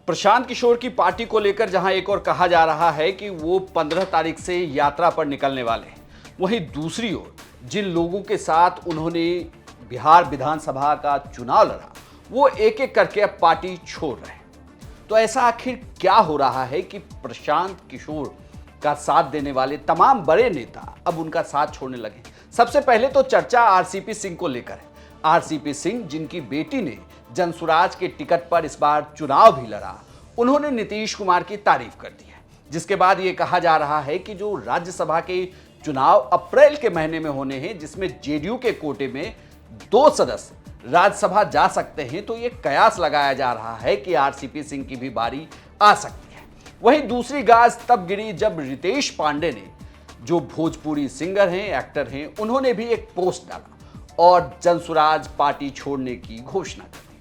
प्रशांत किशोर की पार्टी को लेकर जहां एक और कहा जा रहा है कि वो 15 तारीख से यात्रा पर निकलने वाले हैं, वहीं दूसरी ओर जिन लोगों के साथ उन्होंने बिहार विधानसभा का चुनाव लड़ा वो एक एक करके अब पार्टी छोड़ रहे हैं। तो ऐसा आखिर क्या हो रहा है कि प्रशांत किशोर का साथ देने वाले तमाम बड़े नेता अब उनका साथ छोड़ने लगे? सबसे पहले तो चर्चा आरसीपी सिंह को लेकर है। आरसीपी सिंह, जिनकी बेटी ने जनसुराज के टिकट पर इस बार चुनाव भी लड़ा, उन्होंने नीतीश कुमार की तारीफ कर दी है, जिसके बाद यह कहा जा रहा है कि जो राज्यसभा के चुनाव अप्रैल के महीने में होने हैं, जिसमें जेडीयू के कोटे में 2 सदस्य राज्यसभा जा सकते हैं, तो यह कयास लगाया जा रहा है कि आरसीपी सिंह की भी बारी आ सकती है। वहीं दूसरी गाज तब गिरी जब रितेश पांडे ने, जो भोजपुरी सिंगर हैं, एक्टर हैं, उन्होंने भी एक पोस्ट डाला और जनसुराज पार्टी छोड़ने की घोषणा कर दी।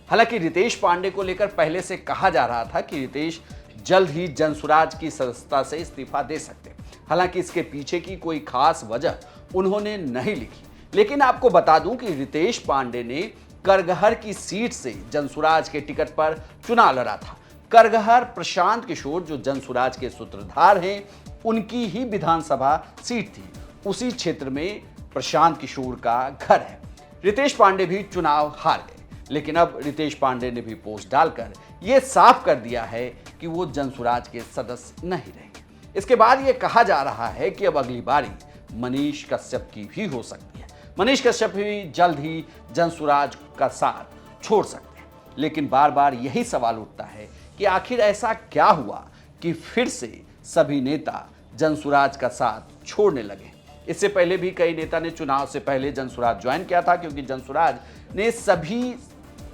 हालांकि रितेश पांडे को लेकर पहले से कहा जा रहा था कि रितेश जल्द ही जनसुराज की सदस्यता से इस्तीफा दे सकते हैं। हालांकि इसके पीछे की कोई खास वजह उन्होंने नहीं लिखी, लेकिन आपको बता दूं कि रितेश पांडे ने करगहर की सीट से जनसुराज के टिकट पर चुनाव लड़ा था। करगहर प्रशांत किशोर, जो जनसुराज के सूत्रधार हैं, उनकी ही विधानसभा सीट थी। उसी क्षेत्र में प्रशांत किशोर का घर है। रितेश पांडे भी चुनाव हार गए, लेकिन अब रितेश पांडे ने भी पोस्ट डालकर यह साफ कर दिया है कि वो जनसुराज के सदस्य नहीं रहेंगे। इसके बाद यह कहा जा रहा है कि अब अगली बारी मनीष कश्यप की भी हो सकती है। मनीष कश्यप भी जल्द ही जनसुराज का साथ छोड़ सकते हैं। लेकिन बार बार यही सवाल उठता है कि आखिर ऐसा क्या हुआ कि फिर से सभी नेता जनसुराज का साथ छोड़ने लगे। इससे पहले भी कई नेता ने चुनाव से पहले जनसुराज ज्वाइन किया था, क्योंकि जनसुराज ने सभी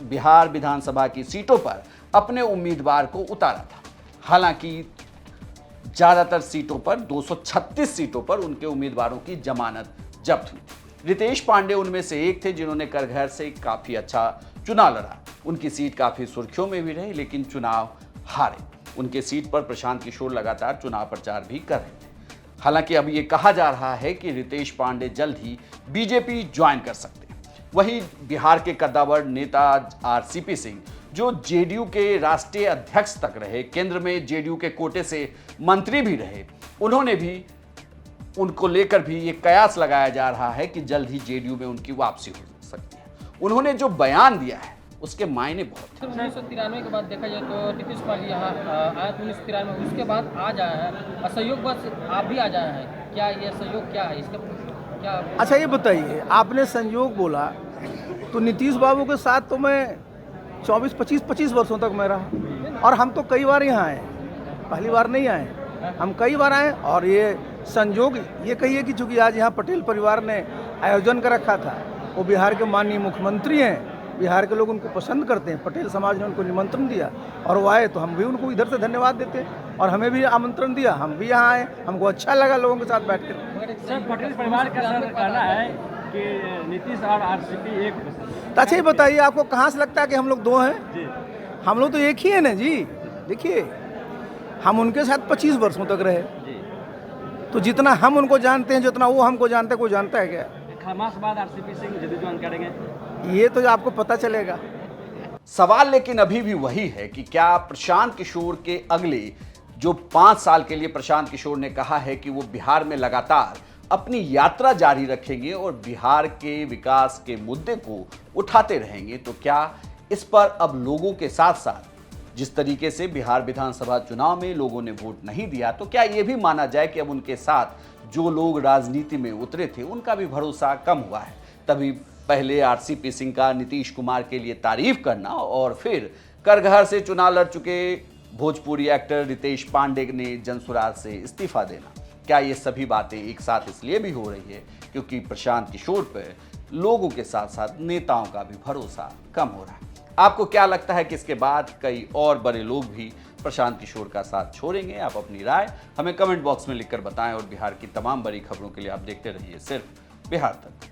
बिहार विधानसभा की सीटों पर अपने उम्मीदवार को उतारा था। हालांकि ज्यादातर सीटों पर, 236 सीटों पर उनके उम्मीदवारों की जमानत जब्त हुई। रितेश पांडे उनमें से एक थे जिन्होंने करगहर से काफी अच्छा चुनाव लड़ा। उनकी सीट काफी सुर्खियों में भी रही, लेकिन चुनाव हारे। उनके सीट पर प्रशांत किशोर लगातार चुनाव प्रचार भी कर रहे थे। हालांकि अब यह कहा जा रहा है कि रितेश पांडे जल्द ही बीजेपी ज्वाइन कर सकते हैं। वहीं बिहार के कद्दावर नेता आरसीपी सिंह, जो जेडीयू के राष्ट्रीय अध्यक्ष तक रहे, केंद्र में जेडीयू के कोटे से मंत्री भी रहे, उन्होंने भी, उनको लेकर भी ये कयास लगाया जा रहा है कि जल्द ही जेडीयू में उनकी वापसी हो सकती है। उन्होंने जो बयान दिया है उसके मायने बहुत हैं। 1993 के बाद देखा जाए तो नीतीश कुमार यहाँ आया 1993, उसके बाद आज आया है, असहयोग बस आप भी आ जाए हैं। क्या ये सहयोग क्या है, इसका क्या? अच्छा ये बताइए, आपने संयोग बोला तो नीतीश बाबू के साथ तो मैं 25 वर्षों तक मैं रहा, और हम तो कई बार यहाँ आए, पहली बार नहीं आए, हम कई बार आए। और ये संयोग ये कहिए कि चूँकि आज यहाँ पटेल परिवार ने आयोजन कर रखा था, वो बिहार के माननीय मुख्यमंत्री हैं, बिहार के लोग उनको पसंद करते हैं, पटेल समाज ने उनको निमंत्रण दिया और वो आए, तो हम भी उनको इधर से धन्यवाद देते हैं। और हमें भी आमंत्रण दिया, हम भी यहाँ आए, हमको अच्छा लगा लोगों के साथ बैठ कर। सर, पटेल परिवार का सर कहना है कि नीतीश और आरसीपी एक। तो अच्छा ये बताइए, आपको कहाँ से लगता है कि हम लोग 2 हैं? जी, हम लोग तो एक ही है ना जी। देखिए, हम उनके साथ 25 वर्षों तक रहे, तो जितना हम उनको जानते हैं, जितना वो हमको जानते हैं, कोई जानता है क्या? खमास बाद आरसीपी सिंह जदयू ज्वाइन करेंगे, ये तो आपको पता चलेगा। सवाल लेकिन अभी भी वही है कि क्या प्रशांत किशोर के अगले जो 5 साल के लिए प्रशांत किशोर ने कहा है कि वो बिहार में लगातार अपनी यात्रा जारी रखेंगे और बिहार के विकास के मुद्दे को उठाते रहेंगे, तो क्या इस पर अब लोगों के साथ साथ जिस तरीके से बिहार विधानसभा चुनाव में लोगों ने वोट नहीं दिया, तो क्या यह भी माना जाए कि अब उनके साथ जो लोग राजनीति में उतरे थे उनका भी भरोसा कम हुआ है? तभी पहले आरसीपी सिंह का नीतीश कुमार के लिए तारीफ करना और फिर करगहर से चुनाव लड़ चुके भोजपुरी एक्टर रितेश पांडे ने जनसुराज से इस्तीफा देना, क्या ये सभी बातें एक साथ इसलिए भी हो रही है क्योंकि प्रशांत किशोर पर लोगों के साथ साथ नेताओं का भी भरोसा कम हो रहा है? आपको क्या लगता है कि इसके बाद कई और बड़े लोग भी प्रशांत किशोर का साथ छोड़ेंगे? आप अपनी राय हमें कमेंट बॉक्स में लिखकर बताएं और बिहार की तमाम बड़ी खबरों के लिए आप देखते रहिए सिर्फ बिहार तक।